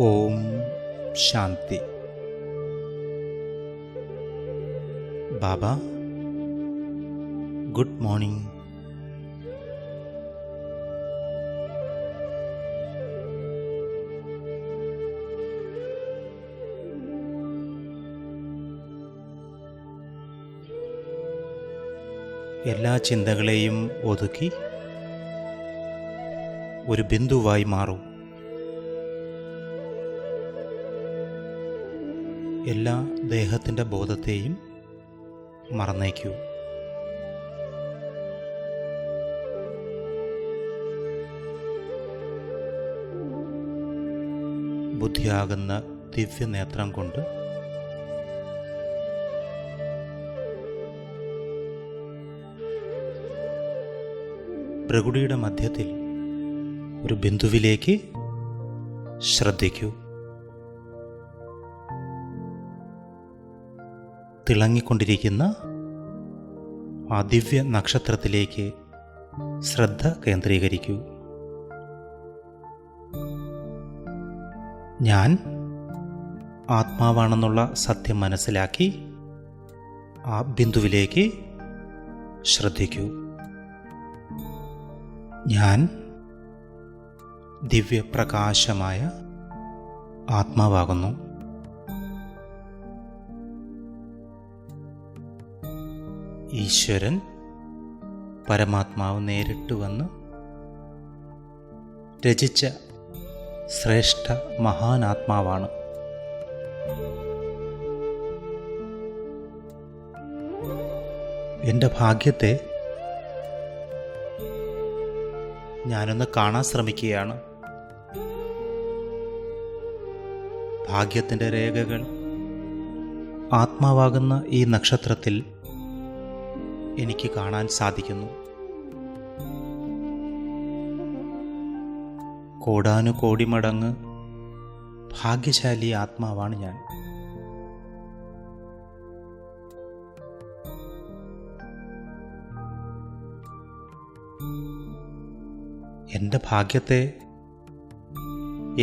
ഓം ശാന്തി. ബാബ, good morning. എല്ലാ ചിന്തകളെയും ഒതുക്കി ഒരു ബിന്ദുവായി മാറും. എല്ലാ ദേഹത്തിൻ്റെ ബോധത്തെയും മറന്നേക്കൂ. ബുദ്ധിയാകുന്ന ദിവ്യനേത്രം കൊണ്ട് പ്രകൃതിയുടെ മധ്യത്തിൽ ഒരു ബിന്ദുവിലേക്ക് ശ്രദ്ധിക്കൂ. തിളങ്ങിക്കൊണ്ടിരിക്കുന്ന ആ ദിവ്യ നക്ഷത്രത്തിലേക്ക് ശ്രദ്ധ കേന്ദ്രീകരിക്കൂ. ഞാൻ ആത്മാവാണെന്നുള്ള സത്യം മനസ്സിലാക്കി ആ ബിന്ദുവിലേക്ക് ശ്രദ്ധിക്കൂ. ഞാൻ ദിവ്യപ്രകാശമായ ആത്മാവാകുന്നു. ഈശ്വരൻ പരമാത്മാവ് നേരിട്ട് വന്ന് രചിച്ച ശ്രേഷ്ഠ മഹാനാത്മാവാണ്. എൻ്റെ ഭാഗ്യത്തെ ഞാനൊന്ന് കാണാൻ ശ്രമിക്കുകയാണ്. ഭാഗ്യത്തിൻ്റെ രേഖകൾ ആത്മാവാകുന്ന ഈ നക്ഷത്രത്തിൽ എനിക്ക് കാണാൻ സാധിക്കുന്നു. കോടാനുകോടി മടങ്ങ് ഭാഗ്യശാലി ആത്മാവാണ് ഞാൻ. എൻ്റെ ഭാഗ്യത്തെ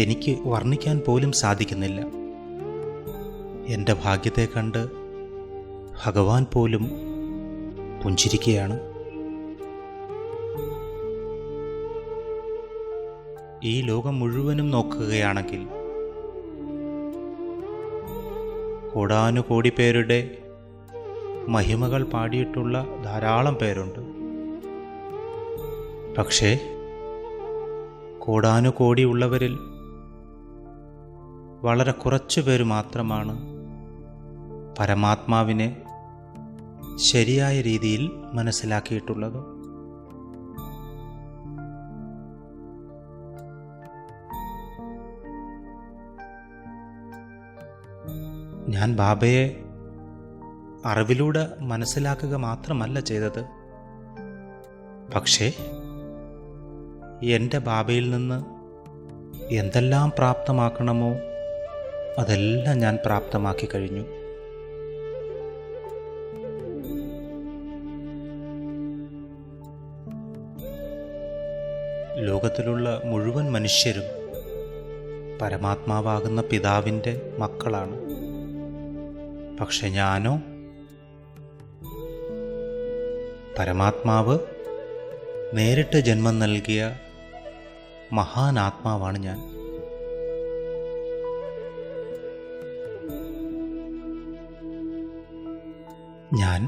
എനിക്ക് വർണ്ണിക്കാൻ പോലും സാധിക്കുന്നില്ല. എൻ്റെ ഭാഗ്യത്തെ കണ്ട് ഭഗവാൻ പോലും പുഞ്ചിരിക്കുകയാണ്. ഈ ലോകം മുഴുവനും നോക്കുകയാണെങ്കിൽ കോടാനുകോടി പേരുടെ മഹിമകൾ പാടിയിട്ടുള്ള ധാരാളം പേരുണ്ട്. പക്ഷേ കോടാനുകോടി ഉള്ളവരിൽ വളരെ കുറച്ചു പേര് മാത്രമാണ് പരമാത്മാവിനെ ശരിയായ രീതിയിൽ മനസ്സിലാക്കിയിട്ടുള്ളത്. ഞാൻ ബാബയെ അറിവിലൂടെ മനസ്സിലാക്കുക മാത്രമല്ല ചെയ്തത്, പക്ഷേ എൻ്റെ ബാബയിൽ നിന്ന് എന്തെല്ലാം പ്രാപ്തമാക്കണമോ അതെല്ലാം ഞാൻ പ്രാപ്തമാക്കി കഴിഞ്ഞു. ലോകത്തിലുള്ള മുഴുവൻ മനുഷ്യരും പരമാത്മാവാകുന്ന പിതാവിൻ്റെ മക്കളാണ്. പക്ഷെ ഞാനോ പരമാത്മാവ് നേരിട്ട് ജന്മം നൽകിയ മഹാനാത്മാവാണ് ഞാൻ. ഞാൻ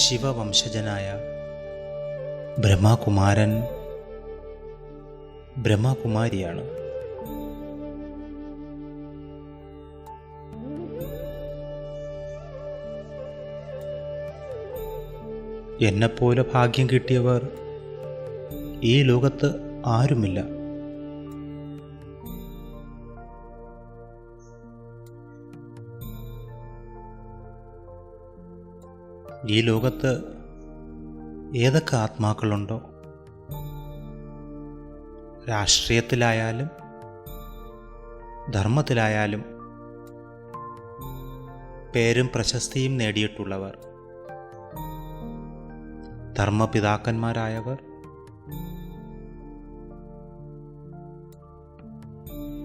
ശിവവംശജനായ ബ്രഹ്മകുമാരിയാണ്. എന്നെപ്പോലെ ഭാഗ്യം കിട്ടിയവർ ഈ ലോകത്ത് ആരുമില്ല. ഈ ലോകത്ത് ഏതൊക്കെ ആത്മാക്കളുണ്ടോ, രാഷ്ട്രീയത്തിലായാലും ധർമ്മത്തിലായാലും പേരും പ്രശസ്തിയും നേടിയിട്ടുള്ളവർ, ധർമ്മപിതാക്കന്മാരായവർ,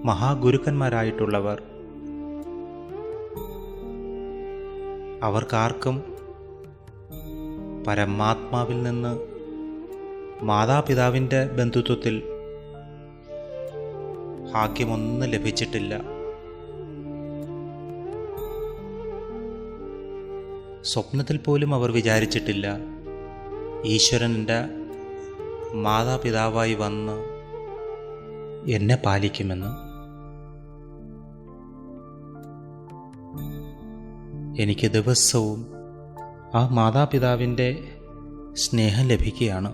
മഹാഗുരുക്കന്മാരായിട്ടുള്ളവർ അവർക്കാർക്കും പരമാത്മാവിൽ നിന്ന് മാതാപിതാവിൻ്റെ ബന്ധുത്വത്തിൽ ഭാഗ്യമൊന്നും ലഭിച്ചിട്ടില്ല. സ്വപ്നത്തിൽ പോലും അവർ വിചാരിച്ചിട്ടില്ല ഈശ്വരൻ എൻ്റെ മാതാപിതാവായി വന്ന് എന്നെ പാലിക്കുമെന്ന്. എനിക്ക് ദിവസവും ആ മാതാപിതാവിൻ്റെ സ്നേഹം ലഭിക്കുകയാണ്.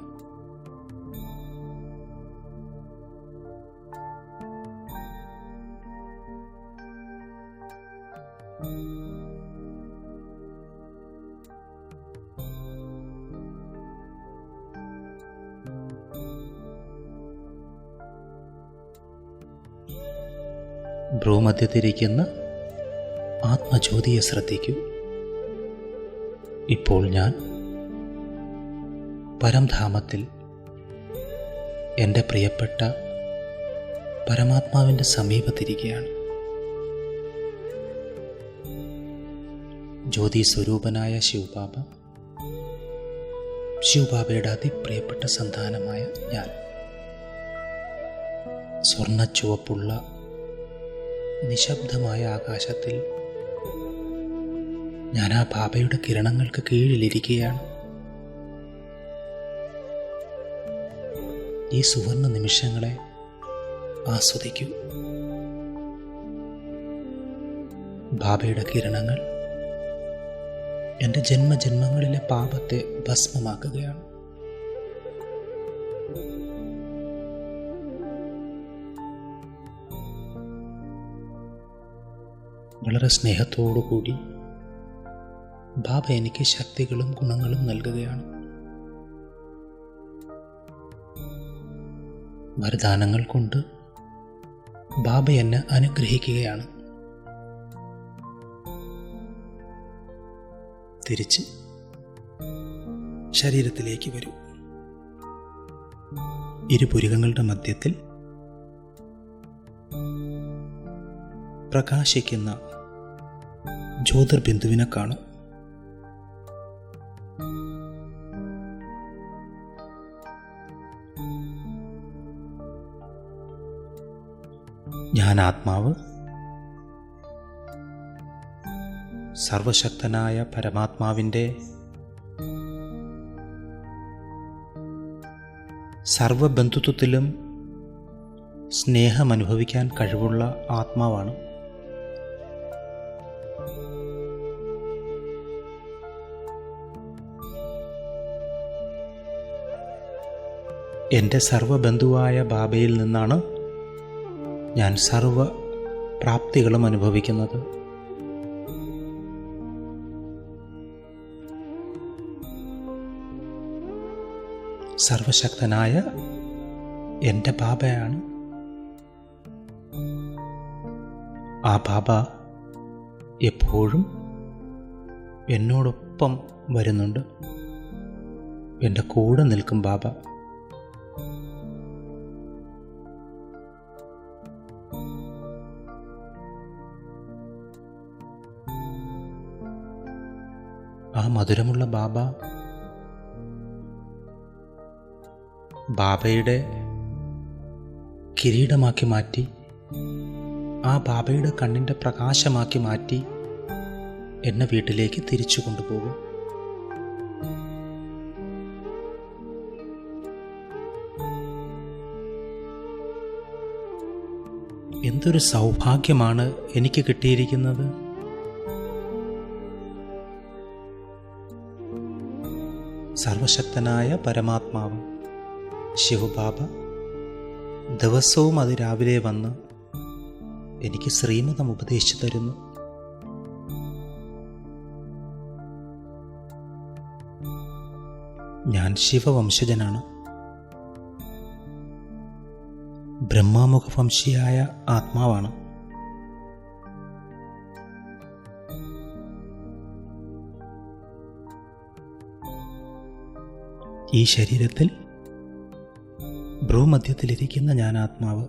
ഭ്രൂമധ്യത്തിരിക്കുന്ന ആത്മജ്യോതിയെ ശ്രദ്ധിക്കൂ. ഇപ്പോൾ ഞാൻ പരംധാമത്തിൽ എൻ്റെ പ്രിയപ്പെട്ട പരമാത്മാവിൻ്റെ സമീപത്തിരിക്കുകയാണ്. ജ്യോതി സ്വരൂപനായ ശിവബാബ, ശിവബാബയുടെ അതിപ്രിയപ്പെട്ട സന്താനമായ ഞാൻ, സ്വർണ്ണ ചുവപ്പുള്ള നിശബ്ദമായ ആകാശത്തിൽ ഞാൻ ആ ബാബയുടെ കിരണങ്ങൾക്ക് കീഴിലിരിക്കുകയാണ്. ഈ സുവർണ നിമിഷങ്ങളെ ആസ്വദിക്കൂ. ബാബയുടെ കിരണങ്ങൾ എൻ്റെ ജന്മജന്മങ്ങളിലെ പാപത്തെ ഭസ്മമാക്കുകയാണ്. വളരെ സ്നേഹത്തോടുകൂടി ബാബ എനിക്ക് ശക്തികളും ഗുണങ്ങളും നൽകുകയാണ്. വരദാനങ്ങൾ കൊണ്ട് ബാബ എന്നെ അനുഗ്രഹിക്കുകയാണ്. തിരിച്ച് ശരീരത്തിലേക്ക് വരൂ. ഇരുപുരികങ്ങളുടെ മധ്യത്തിൽ പ്രകാശിക്കുന്ന ജ്യോതിർബിന്ദുവിനെ കാണും. ഞാൻ ആത്മാവ് സർവശക്തനായ പരമാത്മാവിൻ്റെ സർവബന്ധുത്വത്തിലും സ്നേഹമനുഭവിക്കാൻ കഴിവുള്ള ആത്മാവാണ്. എൻ്റെ സർവബന്ധുവായ ബാബയിൽ നിന്നാണ് ഞാൻ സർവ പ്രാപ്തികളും അനുഭവിക്കുന്നത്. സർവശക്തനായ എൻ്റെ ബാബയാണ്. ആ ബാബ എപ്പോഴും എന്നോടൊപ്പം വരുന്നുണ്ട്. എൻ്റെ കൂടെ നിൽക്കും ബാബ. ആ മധുരമുള്ള ബാബ ബാബയുടെ കിരീടമാക്കി മാറ്റി, ആ ബാബയുടെ കണ്ണിൻ്റെ പ്രകാശമാക്കി മാറ്റി എന്നെ വീട്ടിലേക്ക് തിരിച്ചു കൊണ്ടുപോകും. എന്തൊരു സൗഭാഗ്യമാണ് എനിക്ക് കിട്ടിയിരിക്കുന്നത്. സർവശക്തനായ പരമാത്മാവ് ശിവബാബ ദിവസവും അതിരാവിലെ വന്ന് എനിക്ക് ശ്രീമതം ഉപദേശിച്ചു തരുന്നു. ഞാൻ ശിവവംശജനാണ്. ബ്രഹ്മാമുഖവംശിയായ ആത്മാവാണ്. ഈ ശരീരത്തിൽ ഭ്രൂമധ്യത്തിലിരിക്കുന്ന ഞാൻ ആത്മാവ്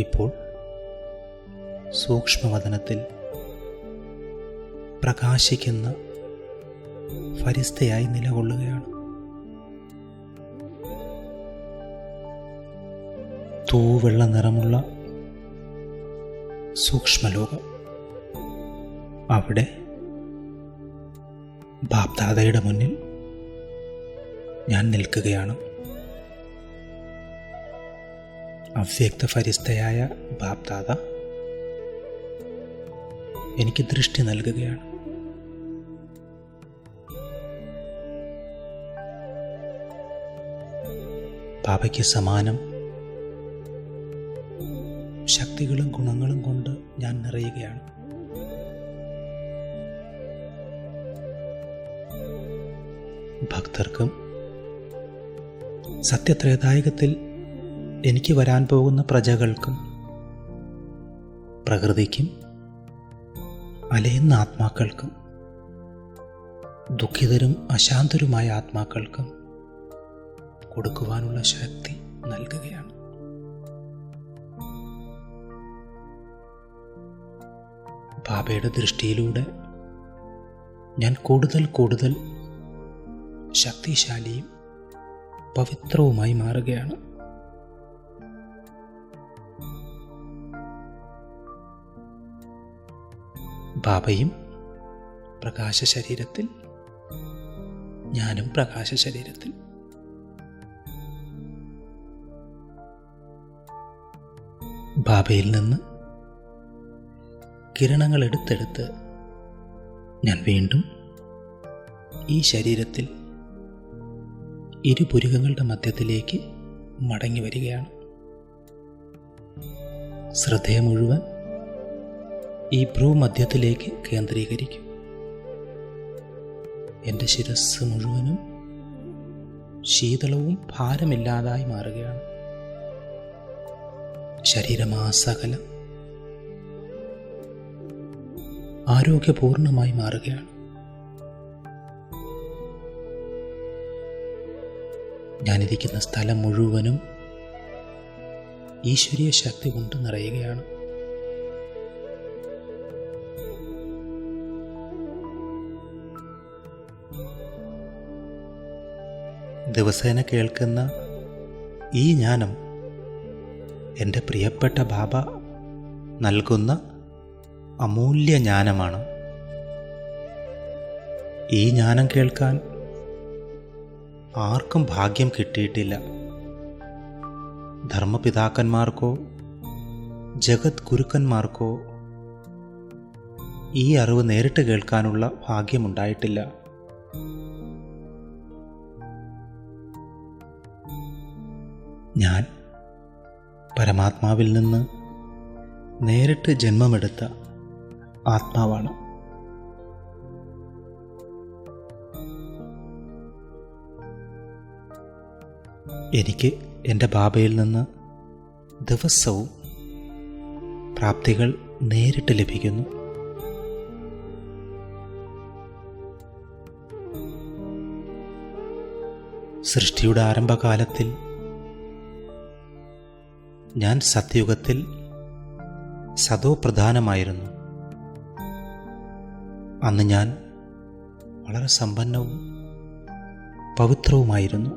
ഇപ്പോൾ സൂക്ഷ്മവദനത്തിൽ പ്രകാശിക്കുന്ന ഫരിസ്തയായി നിലകൊള്ളുകയാണ്. തൂവെള്ള നിറമുള്ള സൂക്ഷ്മലോകം. അവിടെ ബാപ്ദാദയുടെ മുന്നിൽ ഞാൻ നിൽക്കുകയാണ്. അവ്യക്ത ഫരിസ്തയായ ബാപ്ദാദ എനിക്ക് ദൃഷ്ടി നൽകുകയാണ്. ബാബയ്ക്ക് സമാനം ശക്തികളും ഗുണങ്ങളും കൊണ്ട് ഞാൻ നിറയുകയാണ്. ഭക്തർക്കും സത്യത്രേതായകത്തിൽ എനിക്ക് വരാൻ പോകുന്ന പ്രജകൾക്കും പ്രകൃതിക്കും അലയുന്ന ആത്മാക്കൾക്കും ദുഃഖിതരും അശാന്തരുമായ ആത്മാക്കൾക്കും കൊടുക്കുവാനുള്ള ശക്തി നൽകുകയാണ്. ബാബയുടെ ദൃഷ്ടിയിലൂടെ ഞാൻ കൂടുതൽ ശക്തിശാലിയും പവിത്രവുമായി മാറുകയാണ്. ബാബയും പ്രകാശ ശരീരത്തിൽ, ഞാനും പ്രകാശ ശരീരത്തിൽ. ബാബയിൽ നിന്ന് കിരണങ്ങൾ എടുത്തെടുത്ത് ഞാൻ വീണ്ടും ഈ ശരീരത്തിൽ ഇരുപുരികങ്ങളുടെ മധ്യത്തിലേക്ക് മടങ്ങി വരികയാണ്. ശ്രദ്ധയെ മുഴുവൻ ഈ ഭ്രൂമധ്യത്തിലേക്ക് കേന്ദ്രീകരിക്കും. എൻ്റെ ശിരസ് മുഴുവനും ശീതളവും ഭാരമില്ലാതായി മാറുകയാണ്. ശരീരമാസകലം ആരോഗ്യപൂർണമായി മാറുകയാണ്. ഞാനിരിക്കുന്ന സ്ഥലം മുഴുവനും ഈശ്വരീയ ശക്തി കൊണ്ട് നിറയുകയാണ്. ദിവസേന കേൾക്കുന്ന ഈ ജ്ഞാനം എൻ്റെ പ്രിയപ്പെട്ട ബാബ നൽകുന്ന അമൂല്യ ജ്ഞാനമാണ്. ഈ ജ്ഞാനം കേൾക്കാൻ ആർക്കും ഭാഗ്യം കിട്ടിയിട്ടില്ല. ധർമ്മപിതാക്കന്മാർക്കോ ജഗത് ഗുരുക്കന്മാർക്കോ ഈ അറിവ് നേരിട്ട് കേൾക്കാനുള്ള ഭാഗ്യമുണ്ടായിട്ടില്ല. ഞാൻ പരമാത്മാവിൽ നിന്ന് നേരിട്ട് ജന്മമെടുത്ത ആത്മാവാണ്. എനിക്ക് എൻ്റെ ബാബയിൽ നിന്ന് ദിവസവും പ്രാപ്തികൾ നേരിട്ട് ലഭിക്കുന്നു. സൃഷ്ടിയുടെ ആരംഭകാലത്തിൽ ഞാൻ സത്യയുഗത്തിൽ സതോപ്രധാനമായിരുന്നു. അന്ന് ഞാൻ വളരെ സമ്പന്നവും പവിത്രവുമായിരുന്നു.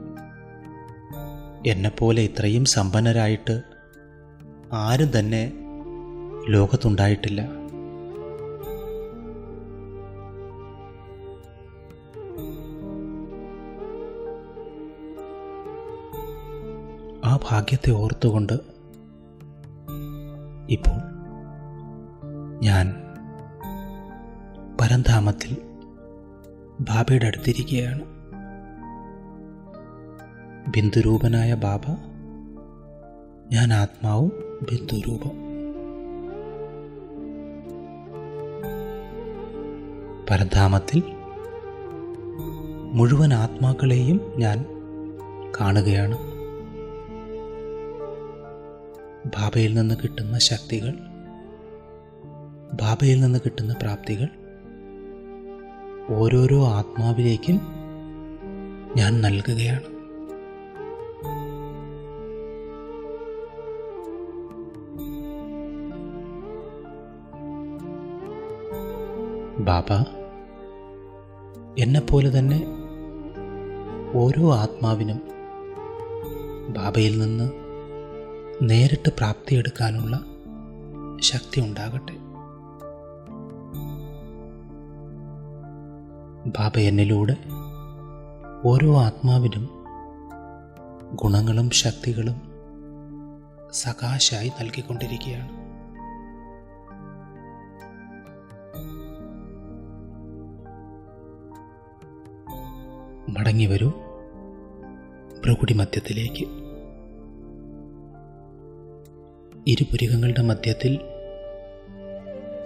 എന്നെപ്പോലെ ഇത്രയും സമ്പന്നരായിട്ട് ആരും തന്നെ ലോകത്തുണ്ടായിട്ടില്ല. ആ ഭാഗ്യത്തെ ഓർത്തുകൊണ്ട് ഇപ്പോൾ ഞാൻ പരംധാമത്തിൽ ബാബയുടെ അടുത്തിരിക്കുകയാണ്. ബിന്ദുരൂപനായ ബാബ, ഞാൻ ആത്മാവും ബിന്ദുരൂപം. പരംധാമത്തിൽ മുഴുവൻ ആത്മാക്കളെയും ഞാൻ കാണുകയാണ്. ബാബയിൽ നിന്ന് കിട്ടുന്ന ശക്തികൾ, ബാബയിൽ നിന്ന് കിട്ടുന്ന പ്രാപ്തികൾ ഓരോരോ ആത്മാവിലേക്കും ഞാൻ നൽകുകയാണ്. ബാബ, എന്നെപ്പോലെ തന്നെ ഓരോ ആത്മാവിനും ബാബയിൽ നിന്ന് നേരിട്ട് പ്രാപ്തിയെടുക്കാനുള്ള ശക്തി ഉണ്ടാകട്ടെ. ബാബ എന്നിലൂടെ ഓരോ ആത്മാവിനും ഗുണങ്ങളും ശക്തികളും സകാശായി നൽകിക്കൊണ്ടിരിക്കുകയാണ്. മടങ്ങി വരൂ ഭ്രുകുടി മധ്യത്തിലേക്ക്. ഇരുപുരികങ്ങളുടെ മധ്യത്തിൽ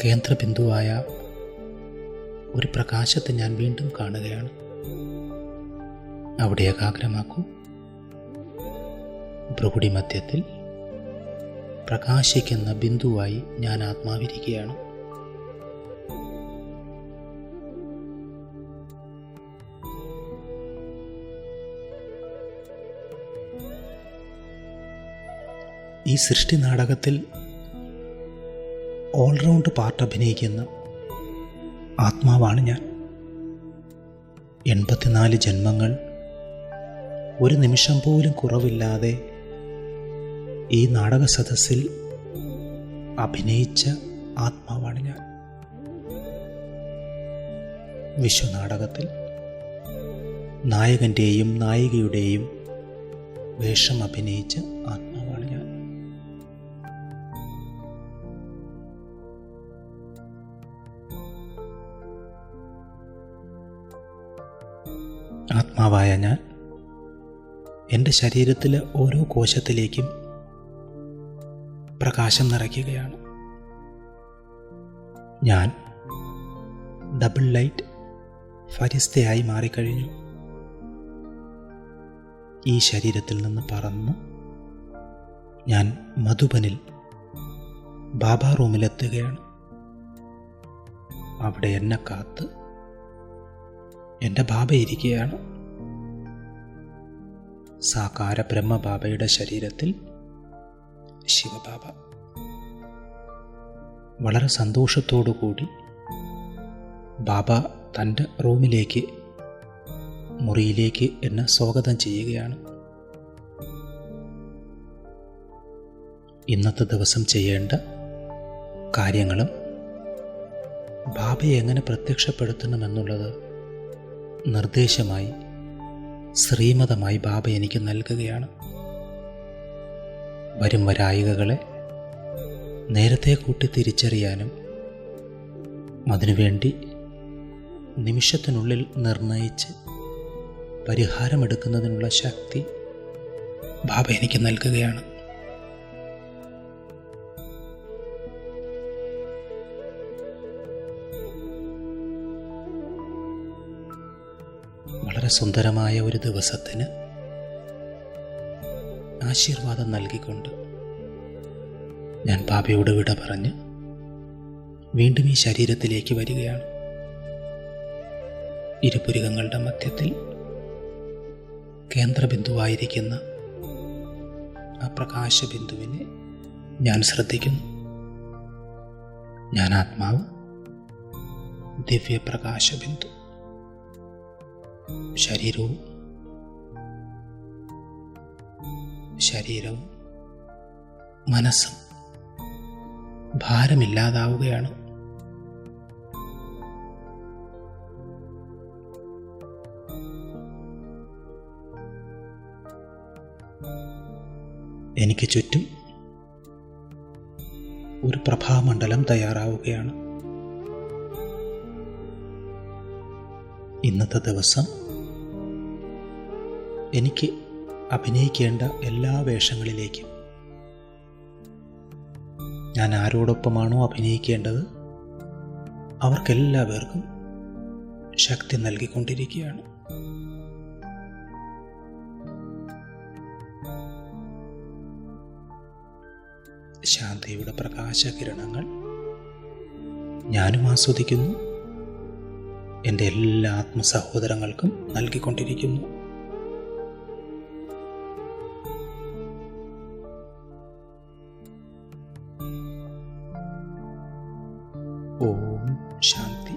കേന്ദ്രബിന്ദുവായ ഒരു പ്രകാശത്തെ ഞാൻ വീണ്ടും കാണുകയാണ്. അവിടെ ഏകാഗ്രമാക്കൂ. ഭ്രുകുടി മധ്യത്തിൽ പ്രകാശിക്കുന്ന ബിന്ദുവായി ഞാൻ ആത്മാവിരിക്കുകയാണ്. ഈ സൃഷ്ടി നാടകത്തിൽ ഓൾറൗണ്ട് പാർട്ട് അഭിനയിക്കുന്ന ആത്മാവാണ് ഞാൻ. 84 ജന്മങ്ങൾ ഒരു നിമിഷം പോലും കുറവില്ലാതെ ഈ നാടക സദസ്സിൽ അഭിനയിച്ച ആത്മാവാണ് ഞാൻ. വിശ്വനാടകത്തിൽ നായകൻ്റെയും നായികയുടെയും വേഷം അഭിനയിച്ച ആത്മാവാണ് ഞാൻ. ആത്മാവായ ഞാൻ എൻ്റെ ശരീരത്തിലെ ഓരോ കോശത്തിലേക്കും പ്രകാശം നിറയ്ക്കുകയാണ്. ഞാൻ ഡബിൾ ലൈറ്റ് ഫരിസ്തയായി മാറിക്കഴിഞ്ഞു. ഈ ശരീരത്തിൽ നിന്ന് പറന്ന് ഞാൻ മധുബനിൽ ബാബ റൂമിലെത്തുകയാണ്. അവിടെ എന്നെ കാത്ത് എൻ്റെ ബാബ ഇരിക്കുകയാണ്. സാകാര ബ്രഹ്മബാബയുടെ ശരീരത്തിൽ ശിവബാബ വളരെ സന്തോഷത്തോടു കൂടി ബാബ തൻ്റെ റൂമിലേക്ക്, മുറിയിലേക്ക് എന്നെ സ്വാഗതം ചെയ്യുകയാണ്. ഇന്നത്തെ ദിവസം ചെയ്യേണ്ട കാര്യങ്ങളും ബാബയെ എങ്ങനെ പ്രത്യക്ഷപ്പെടുത്തണമെന്നുള്ളത് നിർദ്ദേശമായി, ശ്രീമതമായി ബാബ എനിക്ക് നൽകുകയാണ്. വരും വരായികകളെ നേരത്തെ കൂട്ടി തിരിച്ചറിയാനും അതിനുവേണ്ടി നിമിഷത്തിനുള്ളിൽ നിർണയിച്ച് പരിഹാരമെടുക്കുന്നതിനുള്ള ശക്തി ബാബ എനിക്ക് നൽകുകയാണ്. വളരെ സുന്ദരമായ ഒരു ദിവസത്തിന് ആശീർവാദം നൽകിക്കൊണ്ട് ഞാൻ ബാബയോട് വിട പറഞ്ഞ് വീണ്ടും ഈ ശരീരത്തിലേക്ക് വരികയാണ്. ഇരുപുരികങ്ങളുടെ മധ്യത്തിൽ കേന്ദ്രബിന്ദുവായിരിക്കുന്ന ആ പ്രകാശബിന്ദുവിനെ ഞാൻ ശ്രദ്ധിക്കുന്നു. ഞാൻ ആത്മാവ്, ദിവ്യപ്രകാശബിന്ദു. ശരീരവും മനസ്സും ഭാരമില്ലാതാവുകയാണ്. എനിക്ക് ചുറ്റും ഒരു പ്രഭാമണ്ഡലം തയ്യാറാവുകയാണ്. ഇന്നത്തെ ദിവസം എനിക്ക് അഭിനയിക്കേണ്ട എല്ലാ വേഷങ്ങളിലേക്കും ഞാൻ ആരോടൊപ്പമാണോ അഭിനയിക്കേണ്ടത് അവർക്കെല്ലാവർക്കും ശക്തി നൽകിക്കൊണ്ടിരിക്കുകയാണ്. ശാന്തിയുടെ പ്രകാശകിരണങ്ങൾ ഞാനും ആസ്വദിക്കുന്നു, എൻ്റെ എല്ലാ ആത്മസഹോദരങ്ങൾക്കും നൽകിക്കൊണ്ടിരിക്കുന്നു. ഓം ശാന്തി.